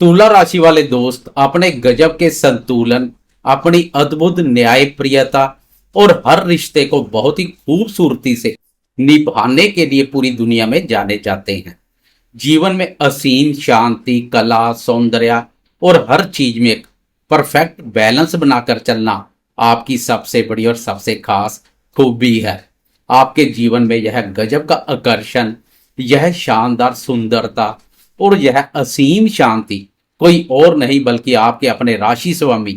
तुला राशि वाले दोस्त अपने गजब के संतुलन, अपनी अद्भुत न्यायप्रियता और हर रिश्ते को बहुत ही खूबसूरती से निभाने के लिए पूरी दुनिया में जाने जाते हैं। जीवन में असीम शांति, कला, सौंदर्य और हर चीज में एक परफेक्ट बैलेंस बनाकर चलना आपकी सबसे बड़ी और सबसे खास खूबी है। आपके जीवन में यह गजब का आकर्षण, यह शानदार सुंदरता और यह असीम शांति कोई और नहीं बल्कि आपके अपने राशि स्वामी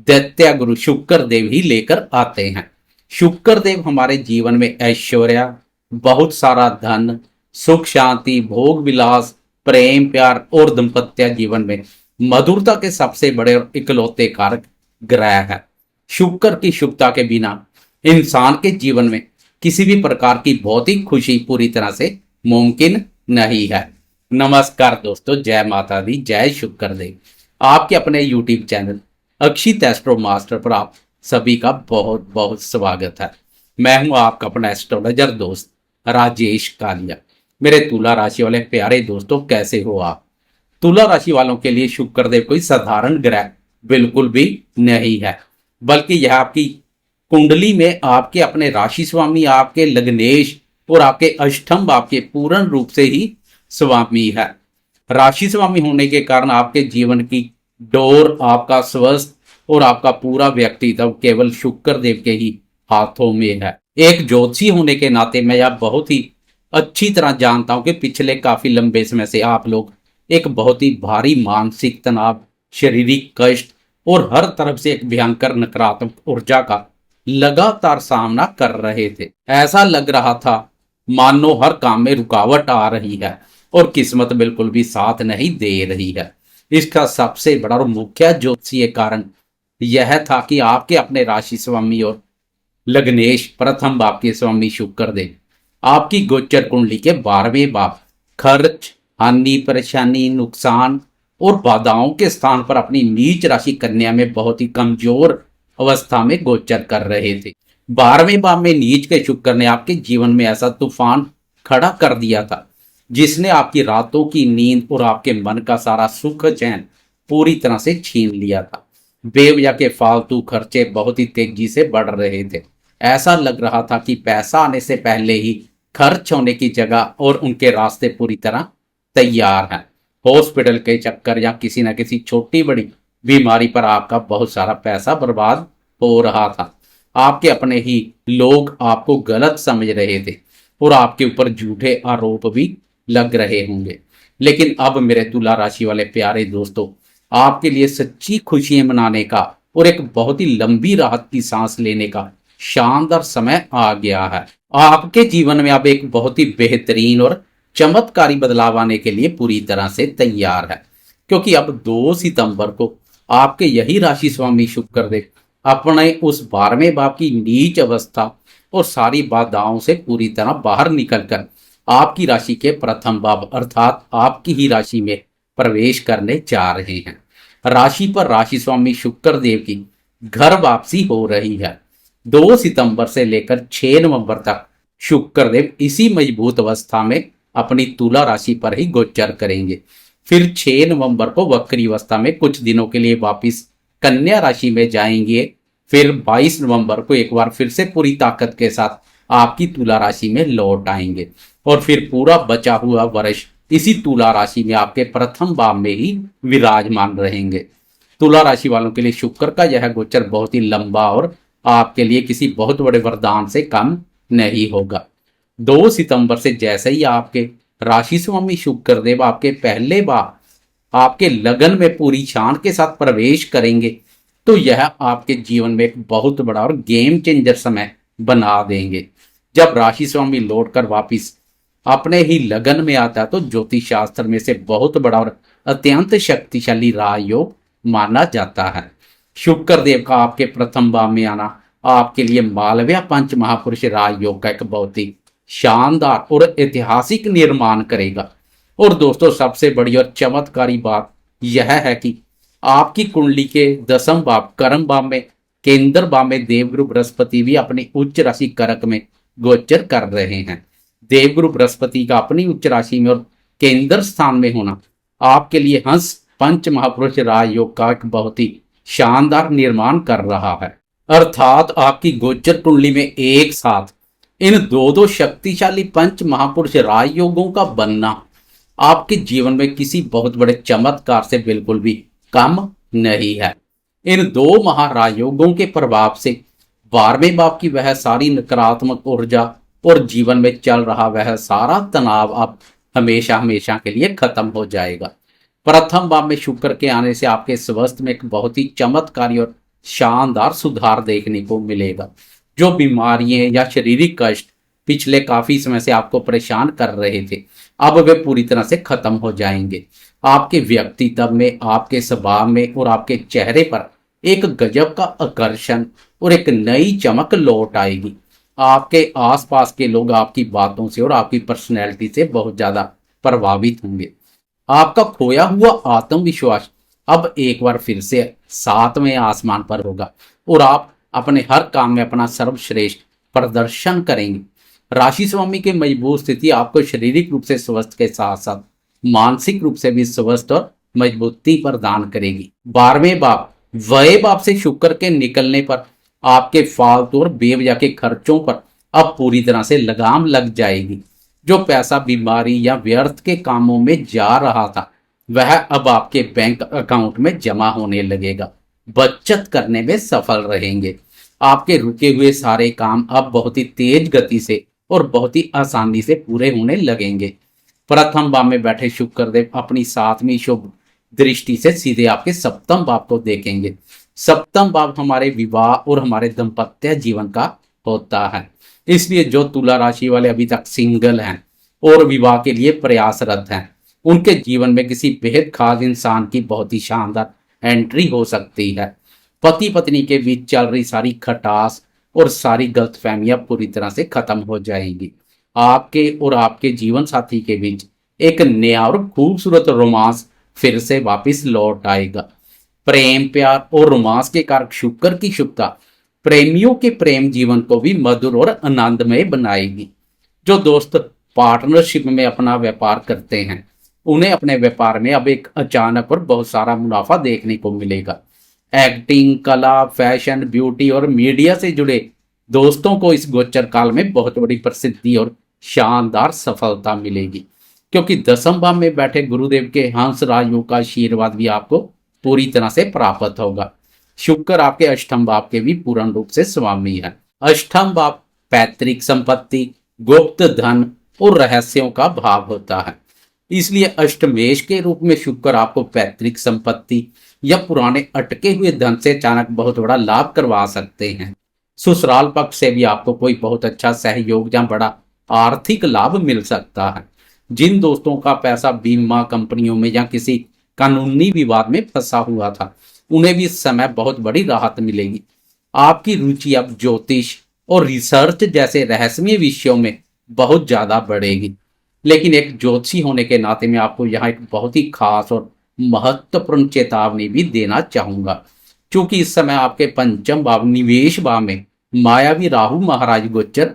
दैत्य गुरु शुक्र देव ही लेकर आते हैं। शुक्र देव हमारे जीवन में ऐश्वर्य, बहुत सारा धन, सुख शांति, भोग विलास, प्रेम प्यार और दाम्पत्य जीवन में मधुरता के सबसे बड़े और इकलौते कारक ग्रह है। शुक्र की शुभता के बिना इंसान के जीवन में किसी भी प्रकार की भौतिक खुशी पूरी तरह से मुमकिन नहीं है। नमस्कार दोस्तों, जय माता दी, जय शुक्र देव। आपके अपने YouTube चैनल अक्षित एस्ट्रो मास्टर पर आप सभी का बहुत बहुत स्वागत है। मैं हूं आपका अपना एस्ट्रोलॉजर दोस्त राजेश कालिया। मेरे तुला राशि वाले प्यारे दोस्तों, कैसे हो आप? तुला राशि वालों के लिए शुक्र देव कोई साधारण ग्रह बिल्कुल भी नहीं है, बल्कि यह आपकी कुंडली में आपके अपने राशि स्वामी, आपके लग्नेश और आपके अष्टम भाव के पूर्ण रूप से ही स्वामी है। राशि स्वामी होने के कारण आपके जीवन की डोर, आपका स्वस्थ और आपका पूरा व्यक्तित्व केवल शुक्र देव के ही हाथों में है। एक ज्योतिषी होने के नाते मैं यह बहुत ही अच्छी तरह जानता हूं कि पिछले काफी लंबे समय से आप लोग एक बहुत ही भारी मानसिक तनाव, शारीरिक कष्ट और हर तरफ से एक भयंकर नकारात्मक ऊर्जा का लगातार सामना कर रहे थे। ऐसा लग रहा था मानो हर काम में रुकावट आ रही है और किस्मत बिल्कुल भी साथ नहीं दे रही है। इसका सबसे बड़ा और मुख्य ज्योतिषीय कारण यह था कि आपके अपने राशि स्वामी और लग्नेश प्रथम भाव के स्वामी शुक्र देव आपकी गोचर कुंडली के 12वें भाव खर्च, हानि, परेशानी, नुकसान और बाधाओं के स्थान पर अपनी नीच राशि कन्या में बहुत ही कमजोर अवस्था में गोचर कर रहे थे। 12वें भाव में नीच के शुक्र ने आपके जीवन में ऐसा तूफान खड़ा कर दिया था जिसने आपकी रातों की नींद और आपके मन का सारा सुख चैन पूरी तरह से छीन लिया था। बेवजह के फालतू खर्चे बहुत ही तेजी से बढ़ रहे थे। ऐसा लग रहा था कि पैसा आने से पहले ही खर्च होने की जगह और उनके रास्ते पूरी तरह तैयार हैं। हॉस्पिटल के चक्कर या किसी न किसी छोटी बड़ी बीमारी पर आपका बहुत सारा पैसा बर्बाद हो रहा था। आपके अपने ही लोग आपको गलत समझ रहे थे और आपके ऊपर झूठे आरोप भी लग रहे होंगे। लेकिन अब मेरे तुला राशि वाले प्यारे दोस्तों, आपके लिए सच्ची खुशियां मनाने का और एक बहुत ही लंबी राहत की सांस लेने का शानदार समय आ गया है। आपके जीवन में अब एक बहुत ही बेहतरीन और चमत्कारी बदलाव आने के लिए पूरी तरह से तैयार है, क्योंकि अब 2 सितंबर को आपके यही राशि स्वामी शुक्र देव अपने उस 12वें भाव की नीच अवस्था और सारी बाधाओं से पूरी तरह बाहर निकलकर आपकी राशि के प्रथम भाव अर्थात आपकी ही राशि में प्रवेश करने जा रहे हैं। राशि पर राशि स्वामी शुक्र देव की घर वापसी हो रही है। 2 सितंबर से लेकर 6 नवंबर तक शुक्र देव इसी मजबूत अवस्था में अपनी तुला राशि पर ही गोचर करेंगे। फिर 6 नवंबर को वक्री अवस्था में कुछ दिनों के लिए वापिस कन्या राशि में जाएंगे। फिर 22 नवंबर को एक बार फिर से पूरी ताकत के साथ आपकी तुला राशि में लौट आएंगे और फिर पूरा बचा हुआ वर्ष इसी तुला राशि में आपके प्रथम भाव में ही विराजमान रहेंगे। तुला राशि वालों के लिए शुक्र का यह गोचर बहुत ही लंबा और आपके लिए किसी बहुत बड़े वरदान से कम नहीं होगा। 2 सितंबर से जैसे ही आपके राशि स्वामी शुक्र देव आपके पहले भाव आपके लगन में पूरी शान के साथ प्रवेश करेंगे, तो यह आपके जीवन में एक बहुत बड़ा और गेम चेंजर समय बना देंगे। जब राशि स्वामी लौटकर वापिस अपने ही लगन में आता है तो ज्योतिष शास्त्र में से बहुत बड़ा और अत्यंत शक्तिशाली राजयोग माना जाता है। शुक्र देव का आपके प्रथम भाव में आना आपके लिए मालव्य पंच महापुरुष राजयोग का एक बहुत ही शानदार और ऐतिहासिक निर्माण करेगा। और दोस्तों, सबसे बड़ी और चमत्कारी बात यह है कि आपकी कुंडली के 10वें भाव कर्म भाव में केंद्र भाव में देवगुरु बृहस्पति भी अपनी उच्च राशि कर्क में गोचर कर रहे हैं। देवगुरु बृहस्पति का अपनी उच्च राशि में और केंद्र स्थान में होना आपके लिए हंस पंच महापुरुष राजयोग का एक बहुत ही शानदार निर्माण कर रहा है। अर्थात आपकी गोचर कुंडली में एक साथ इन दो दो शक्तिशाली पंच महापुरुष राजयोगों का बनना आपके जीवन में किसी बहुत बड़े चमत्कार से बिल्कुल भी कम नहीं है। इन दो महाराजयोगों के प्रभाव से 12वें भाव की वह सारी नकारात्मक ऊर्जा और जीवन में चल रहा वह सारा तनाव अब हमेशा हमेशा के लिए खत्म हो जाएगा। प्रथम भाव में शुक्र के आने से आपके स्वास्थ्य में एक बहुत ही चमत्कारी और शानदार सुधार देखने को मिलेगा। जो बीमारियां या शारीरिक कष्ट पिछले काफी समय से आपको परेशान कर रहे थे, अब वे पूरी तरह से खत्म हो जाएंगे। आपके व्यक्तित्व में, आपके स्वभाव में और आपके चेहरे पर एक गजब का आकर्षण और एक नई चमक लौट आएगी। आपके आसपास के लोग आपकी बातों से और आपकी पर्सनैलिटी से बहुत ज्यादा प्रभावित होंगे। आपका खोया हुआ आत्मविश्वास अब एक बार फिर से 7वें आसमान पर होगा और आप अपने हर काम में अपना सर्वश्रेष्ठ प्रदर्शन करेंगे। राशि स्वामी की मजबूत स्थिति आपको शारीरिक रूप से स्वस्थ के साथ साथ मानसिक रूप से भी स्वस्थ और मजबूती प्रदान करेगी। 12वें भाव व्यय भाव से शुक्र के निकलने पर आपके फालतू और बेवजह के खर्चों पर अब पूरी तरह से लगाम लग जाएगी। जो पैसा बीमारी या व्यर्थ के कामों में जा रहा था वह अब आपके बैंक अकाउंट में जमा होने लगेगा। बचत करने में सफल रहेंगे। आपके रुके हुए सारे काम अब बहुत ही तेज गति से और बहुत ही आसानी से पूरे होने लगेंगे। प्रथम भाव में बैठे शुक्रदेव अपनी 7वीं शुभ दृष्टि से सीधे आपके सप्तम भाव को देखेंगे। सप्तम भाव हमारे विवाह और हमारे दाम्पत्य जीवन का होता है। इसलिए जो तुला राशि वाले अभी तक सिंगल हैं और विवाह के लिए प्रयासरत हैं, उनके जीवन में किसी बेहद खास इंसान की बहुत ही शानदार एंट्री हो सकती है। पति पत्नी के बीच चल रही सारी खटास और सारी गलतफहमियां पूरी तरह से खत्म हो जाएंगी। आपके और आपके जीवन साथी के बीच एक नया और खूबसूरत रोमांस फिर से वापस लौट आएगा। प्रेम, प्यार और रोमांस के कारक शुक्र की शुभता प्रेमियों के प्रेम जीवन को भी मधुर और आनंदमय बनाएगी। जो दोस्त पार्टनरशिप में अपना व्यापार करते हैं, उन्हें अपने व्यापार में अब एक अचानक और बहुत सारा मुनाफा देखने को मिलेगा। एक्टिंग, कला, फैशन, ब्यूटी और मीडिया से जुड़े दोस्तों को इस गोचर काल में बहुत बड़ी प्रसिद्धि और शानदार सफलता मिलेगी, क्योंकि 10वें भाव में बैठे गुरुदेव के हंस राजयोग का आशीर्वाद भी आपको पूरी तरह से प्राप्त होगा। शुक्र आपके 8वें भाव के भी पूर्ण रूप से स्वामी है। 8वां भाव पैतृक संपत्ति, गुप्त धन और रहस्यों का भाव होता है। इसलिए अष्टमेश के रूप में शुक्र आपको पैतृक संपत्ति या पुराने अटके हुए धन से अचानक बहुत बड़ा लाभ करवा सकते हैं। ससुराल पक्ष से भी आपको कोई बहुत अच्छा सहयोग या बड़ा आर्थिक लाभ मिल सकता है। जिन दोस्तों का पैसा बीमा कंपनियों में या किसी कानूनी विवाद में फंसा हुआ था, उन्हें भी इस समय बहुत बड़ी राहत मिलेगी। आपकी रुचि अब ज्योतिष और रिसर्च जैसे रहस्यमय विषयों में बहुत ज्यादा बढ़ेगी। लेकिन एक ज्योतिषी होने के नाते मैं आपको यहाँ एक बहुत ही खास और महत्वपूर्ण चेतावनी भी देना चाहूंगा। क्योंकि इस समय आपके 5वें भाव निवेश भाव में मायावी राहु महाराज गोचर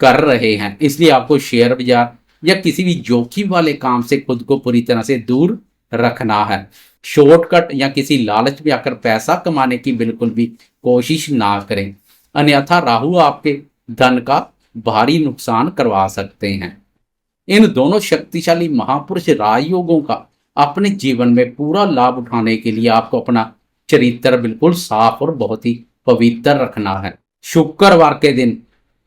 कर रहे हैं। इसलिए आपको शेयर बाजार या किसी भी जोखिम वाले काम से खुद को पूरी तरह से दूर रखना है। शॉर्टकट या किसी लालच में आकर पैसा कमाने की बिल्कुल भी कोशिश ना करें, अन्यथा राहु आपके धन का भारी नुकसान करवा सकते हैं। इन दोनों शक्तिशाली महापुरुष राजयोगों का अपने जीवन में पूरा लाभ उठाने के लिए आपको अपना चरित्र बिल्कुल साफ और बहुत ही पवित्र रखना है। शुक्रवार के दिन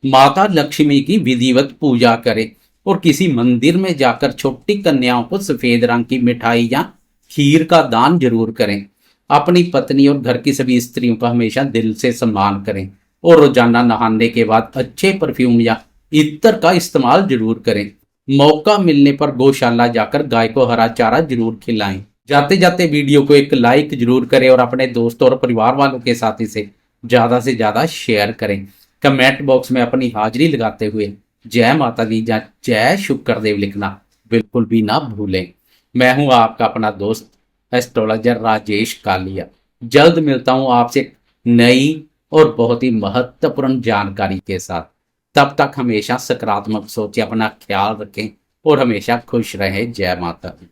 माता लक्ष्मी की विधिवत पूजा करें और किसी मंदिर में जाकर छोटी कन्याओं को सफेद रंग की मिठाई या खीर का दान जरूर करें। अपनी पत्नी और घर की सभी स्त्रियों का हमेशा दिल से सम्मान करें और रोजाना नहाने के बाद अच्छे परफ्यूम या इत्र का इस्तेमाल जरूर करें। मौका मिलने पर गौशाला जाकर गाय को हरा चारा जरूर खिलाएं। जाते जाते वीडियो को एक लाइक जरूर करें और अपने दोस्तों और परिवार वालों के साथ इसे ज्यादा से ज्यादा शेयर करें। कमेंट बॉक्स में अपनी हाजिरी लगाते हुए जय माता दी या जय शुक्रदेव लिखना बिल्कुल भी ना भूलें। मैं हूं आपका अपना दोस्त एस्ट्रोलॉजर राजेश कालिया। जल्द मिलता हूं आपसे एक नई और बहुत ही महत्वपूर्ण जानकारी के साथ। तब तक हमेशा सकारात्मक सोचें, अपना ख्याल रखें और हमेशा खुश रहें। जय माता दी।